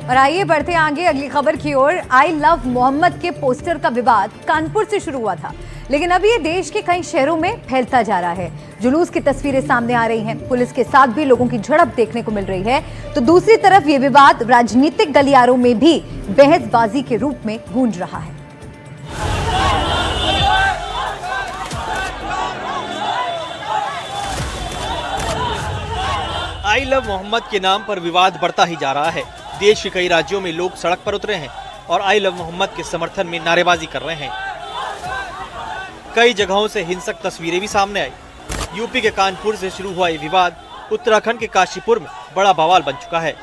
और आइए बढ़ते आगे अगली खबर की ओर। आई लव मोहम्मद के पोस्टर का विवाद कानपुर से शुरू हुआ था, लेकिन अब ये देश के कई शहरों में फैलता जा रहा है। जुलूस की तस्वीरें सामने आ रही हैं, पुलिस के साथ भी लोगों की झड़प देखने को मिल रही है, तो दूसरी तरफ ये विवाद राजनीतिक गलियारों में भी बहसबाजी के रूप में गूंज रहा है। आई लव मोहम्मद के नाम पर विवाद बढ़ता ही जा रहा है। देश के कई राज्यों में लोग सड़क पर उतरे हैं और आई लव मोहम्मद के समर्थन में नारेबाजी कर रहे हैं। कई जगहों से हिंसक तस्वीरें भी सामने आई। यूपी के कानपुर से शुरू हुआ ये विवाद उत्तराखंड के काशीपुर में बड़ा बवाल बन चुका है।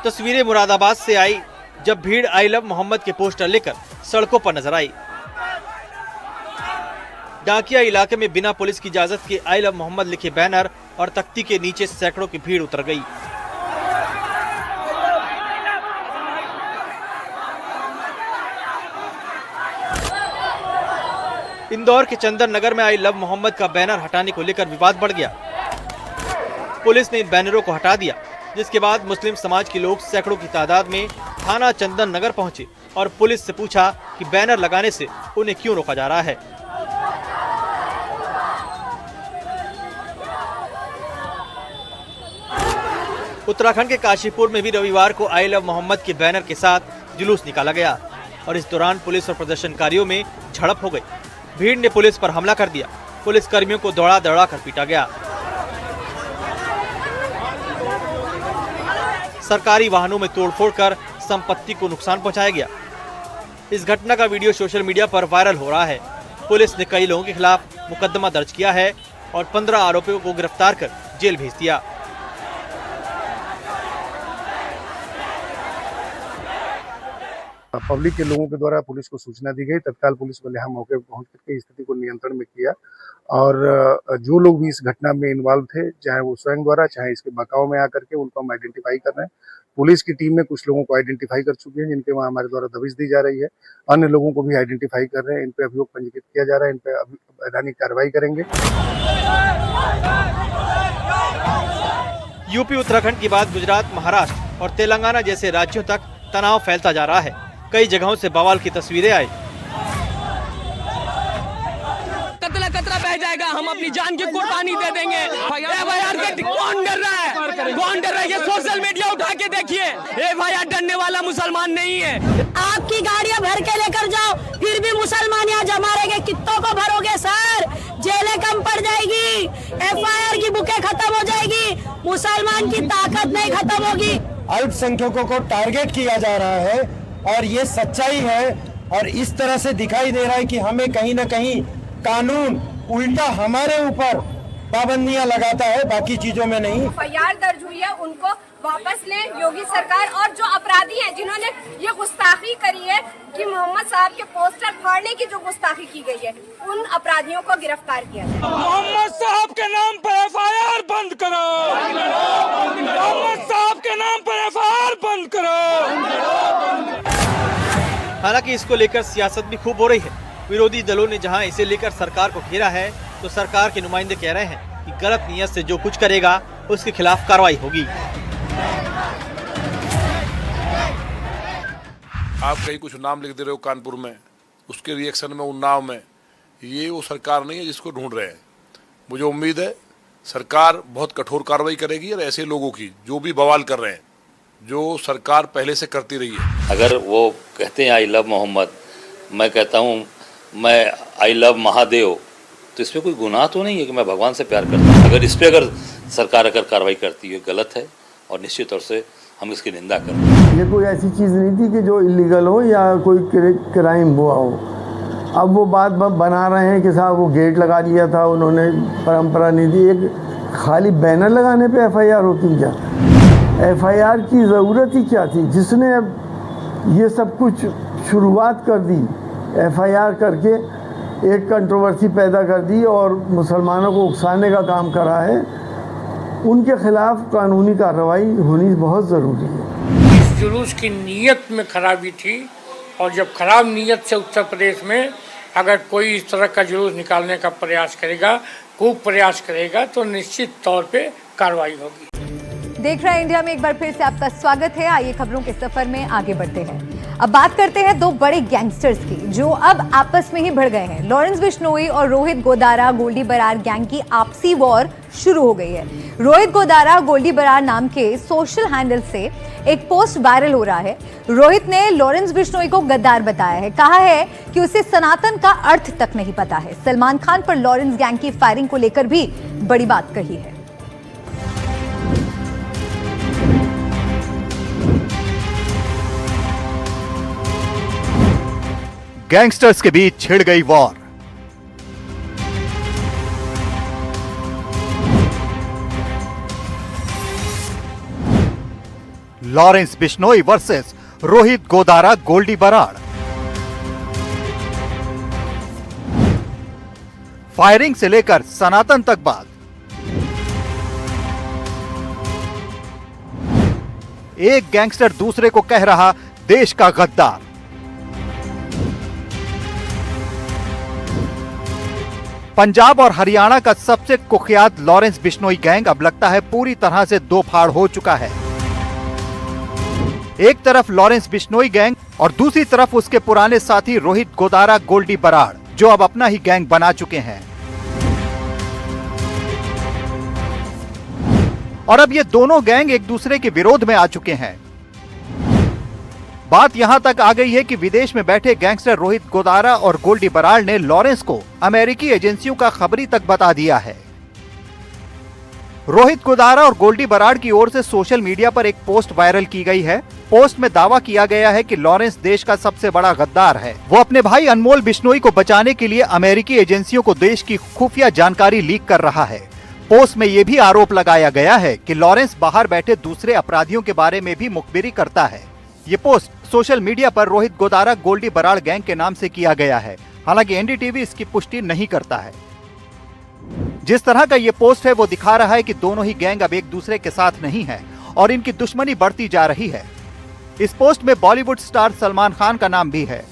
तस्वीरें मुरादाबाद से आई, जब भीड़ आई लव मोहम्मद के पोस्टर लेकर सड़कों पर नजर आई। डाकिया इलाके में बिना पुलिस की इजाजत के आई लव मोहम्मद लिखे बैनर और तख्ती के नीचे सैकड़ों की भीड़ उतर गई। इंदौर के चंदन नगर में आई लव मोहम्मद का बैनर हटाने को लेकर विवाद बढ़ गया। पुलिस ने इन बैनरों को हटा दिया, जिसके बाद मुस्लिम समाज के लोग सैकड़ों की तादाद में थाना चंदन नगर पहुंचे और पुलिस से पूछा कि बैनर लगाने से उन्हें क्यों रोका जा रहा है। उत्तराखंड के काशीपुर में भी रविवार को आई लव मोहम्मद के बैनर के साथ जुलूस निकाला गया और इस दौरान पुलिस और प्रदर्शनकारियों में झड़प हो गई। भीड़ ने पुलिस पर हमला कर दिया। पुलिस कर्मियों को दौड़ा दौड़ा कर पीटा गया। सरकारी वाहनों में तोड़फोड़ कर संपत्ति को नुकसान पहुंचाया गया। इस घटना का वीडियो सोशल मीडिया पर वायरल हो रहा है। पुलिस ने कई लोगों के खिलाफ मुकदमा दर्ज किया है और 15 आरोपियों को गिरफ्तार कर जेल भेज दिया। पब्लिक के लोगों के द्वारा पुलिस को सूचना दी गई। तत्काल पुलिस बल यहाँ मौके पर पहुंच करके स्थिति को नियंत्रण में किया और जो लोग भी इस घटना में इन्वॉल्व थे, चाहे वो स्वयं द्वारा चाहे इसके बकाव में आकर के, उनको हम आइडेंटिफाई कर रहे हैं। पुलिस की टीम में कुछ लोगों को आइडेंटिफाई कर चुके हैं, जिनके वहाँ हमारे द्वारा दबिश दी जा रही है। अन्य लोगों को भी आइडेंटिफाई कर रहे हैं। इन पे अभियोग पंजीकृत किया जा रहा है। इन पे वैधानिक कार्रवाई करेंगे। यूपी उत्तराखंड के बाद गुजरात, महाराष्ट्र और तेलंगाना जैसे राज्यों तक तनाव फैलता जा रहा है। कई जगहों से बवाल की तस्वीरें आई। कतरा कतरा बह जाएगा, हम अपनी जान की कुर्बानी दे देंगे। कौन डर रहा है? कौन डर रहा है? ये सोशल मीडिया उठा के देखिए। एफआईआर डरने वाला मुसलमान नहीं है। आपकी गाड़ियां भर के लेकर जाओ, फिर भी मुसलमान यहाँ जमा रहेंगे। कितनों को भरोगे सर? जेलें कम पड़ जाएगी, एफआईआर की बुकें खत्म हो जाएगी, मुसलमान की ताकत नहीं खत्म होगी। अल्पसंख्यकों को टारगेट किया जा रहा है और ये सच्चाई है। और इस तरह से दिखाई दे रहा है कि हमें कहीं न कहीं कानून उल्टा हमारे ऊपर पाबंदियां लगाता है, बाकी चीजों में नहीं। एफआईआर दर्ज हुई है, उनको वापस लें योगी सरकार। और जो अपराधी हैं, जिन्होंने ये गुस्ताखी करी है कि मोहम्मद साहब के पोस्टर फाड़ने की जो गुस्ताखी की गई है, उन अपराधियों को गिरफ्तार किया जाए। मोहम्मद साहब के नाम पर एफआईआर बंद करो। मोहम्मद साहब के नाम पर एफआईआर बंद करो। हालांकि इसको लेकर सियासत भी खूब हो रही है। विरोधी दलों ने जहां इसे लेकर सरकार को घेरा है, तो सरकार के नुमाइंदे कह रहे हैं कि गलत नियत से जो कुछ करेगा उसके खिलाफ कार्रवाई होगी। आप कहीं कुछ नाम लिख दे रहे हो कानपुर में, उसके रिएक्शन में उन्नाव में, ये वो सरकार नहीं है जिसको ढूंढ रहे हैं। मुझे उम्मीद है सरकार बहुत कठोर कार्रवाई करेगी और ऐसे लोगों की जो भी बवाल कर रहे हैं, जो सरकार पहले से करती रही है। अगर वो कहते हैं आई लव मोहम्मद, मैं कहता हूँ मैं आई लव महादेव, तो इसमें कोई गुनाह तो नहीं है कि मैं भगवान से प्यार करता हूँ। अगर इस पर अगर सरकार अगर कार्रवाई करती है, गलत है और निश्चित तौर से हम इसकी निंदा करते हैं। ये कोई ऐसी चीज़ नहीं थी कि जो इलीगल हो या कोई क्राइम हुआ हो। अब वो बात बना रहे हैं कि साहब वो गेट लगा दिया था उन्होंने, परंपरा नहीं थी। एक खाली बैनर लगाने पे एफआईआर होती क्या? एफआईआर की ज़रूरत ही क्या थी? जिसने अब ये सब कुछ शुरुआत कर दी, एफआईआर करके एक कंट्रोवर्सी पैदा कर दी और मुसलमानों को उकसाने का काम करा है, उनके खिलाफ कानूनी कार्रवाई होनी बहुत ज़रूरी है। इस जुलूस की नीयत में खराबी थी और जब खराब नीयत से उत्तर प्रदेश में अगर कोई इस तरह का जुलूस निकालने का प्रयास करेगा, खूब प्रयास करेगा, तो निश्चित तौर पे कार्रवाई होगी। देख रहे हैं इंडिया में, एक बार फिर से आपका स्वागत है। आइए खबरों के सफर में आगे बढ़ते हैं। अब बात करते हैं दो बड़े गैंगस्टर्स की जो अब आपस में ही भिड़ गए हैं। लॉरेंस बिश्नोई और रोहित गोदारा गोल्डी बरार गैंग की आपसी वॉर शुरू हो गई है। रोहित गोदारा गोल्डी बरार नाम के सोशल हैंडल से एक पोस्ट वायरल हो रहा है। रोहित ने लॉरेंस बिश्नोई को गद्दार बताया है, कहा है कि उसे सनातन का अर्थ तक नहीं पता है। सलमान खान पर लॉरेंस गैंग की फायरिंग को लेकर भी बड़ी बात कही है। गैंगस्टर्स के बीच छिड़ गई war. Lawrence Bishnoi versus Rohit Godara Goldy Brar. Firing से लेकर सनातन तक बात। एक गैंगस्टर दूसरे को कह रहा देश का गद्दार। पंजाब और हरियाणा का सबसे कुख्यात लॉरेंस बिश्नोई गैंग अब लगता है पूरी तरह से दो फाड़ हो चुका है। एक तरफ लॉरेंस बिश्नोई गैंग और दूसरी तरफ उसके पुराने साथी रोहित गोदारा गोल्डी बराड़, जो अब अपना ही गैंग बना चुके हैं। और अब ये दोनों गैंग एक दूसरे के विरोध में आ चुके हैं। बात यहां तक आ गई है कि विदेश में बैठे गैंगस्टर रोहित गोदारा और गोल्डी बराड़ ने लॉरेंस को अमेरिकी एजेंसियों का खबरी तक बता दिया है। रोहित गोदारा और गोल्डी बराड़ की ओर से सोशल मीडिया पर एक पोस्ट वायरल की गई है। पोस्ट में दावा किया गया है कि लॉरेंस देश का सबसे बड़ा गद्दार है। वो अपने भाई अनमोल बिश्नोई को बचाने के लिए अमेरिकी एजेंसियों को देश की खुफिया जानकारी लीक कर रहा है। पोस्ट में यह भी आरोप लगाया गया है कि लॉरेंस बाहर बैठे दूसरे अपराधियों के बारे में भी मुखबिरी करता है। ये पोस्ट सोशल मीडिया पर रोहित गोदारा गोल्डी बराड़ गैंग के नाम से किया गया है। हालांकि एनडीटीवी इसकी पुष्टि नहीं करता है। जिस तरह का ये पोस्ट है वो दिखा रहा है कि दोनों ही गैंग अब एक दूसरे के साथ नहीं है और इनकी दुश्मनी बढ़ती जा रही है। इस पोस्ट में बॉलीवुड स्टार सलमान खान का नाम भी है।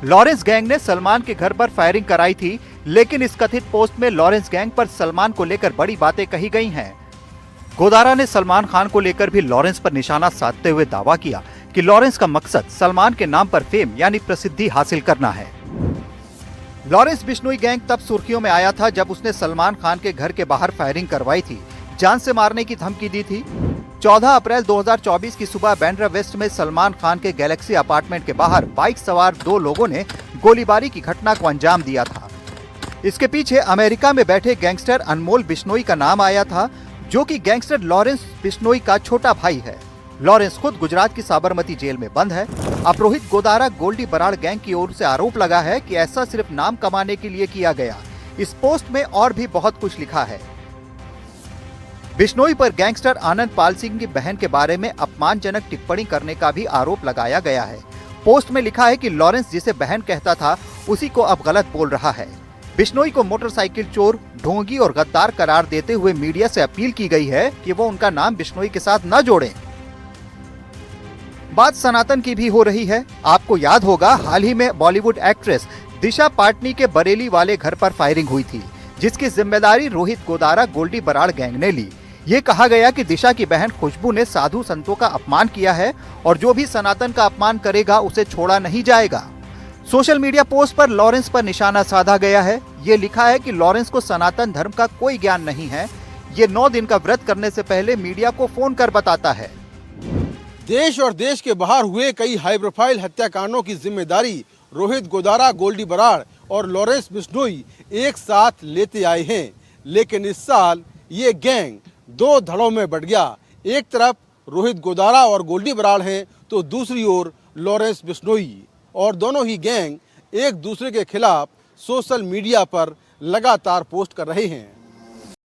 लॉरेंस गैंग ने सलमान के घर पर फायरिंग कराई थी, लेकिन इस कथित पोस्ट में लॉरेंस गैंग पर सलमान को लेकर बड़ी बातें कही गई हैं। गोदारा ने सलमान खान को लेकर भी लॉरेंस पर निशाना साधते हुए दावा किया कि लॉरेंस का मकसद सलमान के नाम पर फेम यानी प्रसिद्धि हासिल करना है। लॉरेंस बिश्नोई गैंग तब सुर्खियों में आया था जब उसने सलमान खान के घर के बाहर फायरिंग करवाई थी, जान से मारने की धमकी दी थी। 14 अप्रैल 2024 की सुबह बैंड्रा वेस्ट में सलमान खान के गैलेक्सी अपार्टमेंट के बाहर बाइक सवार दो लोगों ने गोलीबारी की घटना को अंजाम दिया था। इसके पीछे अमेरिका में बैठे गैंगस्टर अनमोल बिश्नोई का नाम आया था, जो कि गैंगस्टर लॉरेंस बिश्नोई का छोटा भाई है। लॉरेंस खुद गुजरात की साबरमती जेल में बंद है। अब रोहित गोदारा गोल्डी बराड़ गैंग की ओर से आरोप लगा है कि ऐसा सिर्फ नाम कमाने के लिए किया गया। इस पोस्ट में और भी बहुत कुछ लिखा है। बिश्नोई पर गैंगस्टर आनंद पाल सिंह की बहन के बारे में अपमानजनक टिप्पणी करने का भी आरोप लगाया गया है। पोस्ट में लिखा है कि लॉरेंस जिसे बहन कहता था उसी को अब गलत बोल रहा है। बिश्नोई को मोटरसाइकिल चोर, ढोंगी और गद्दार करार देते हुए मीडिया से अपील की गई है कि वो उनका नाम बिश्नोई के साथ न जोड़ें। बात सनातन की भी हो रही है। आपको याद होगा, हाल ही में बॉलीवुड एक्ट्रेस दिशा पाटनी के बरेली वाले घर पर फायरिंग हुई थी, जिसकी जिम्मेदारी रोहित गोदारा गोल्डी बराड़ गैंग ने ली। ये कहा गया कि दिशा की बहन खुशबू ने साधु संतों का अपमान किया है और जो भी सनातन का अपमान करेगा उसे छोड़ा नहीं जाएगा। सोशल मीडिया पोस्ट पर लॉरेंस पर निशाना साधा गया है। ये लिखा है कि लॉरेंस को सनातन धर्म का कोई ज्ञान नहीं है। ये 9 दिन का व्रत करने से पहले मीडिया को फोन कर बताता है। देश और देश के बाहर हुए कई हाई प्रोफाइल हत्याकांडों की जिम्मेदारी रोहित गोदारा गोल्डी बराड़ और लॉरेंस बिश्नोई एक साथ लेते आए हैं। लेकिन इस साल ये गैंग 2 धड़ों में बट गया। एक तरफ रोहित गोदारा और गोल्डी बराड़ हैं तो दूसरी ओर लॉरेंस बिश्नोई, और दोनों ही गैंग एक दूसरे के खिलाफ सोशल मीडिया पर लगातार पोस्ट कर रहे हैं।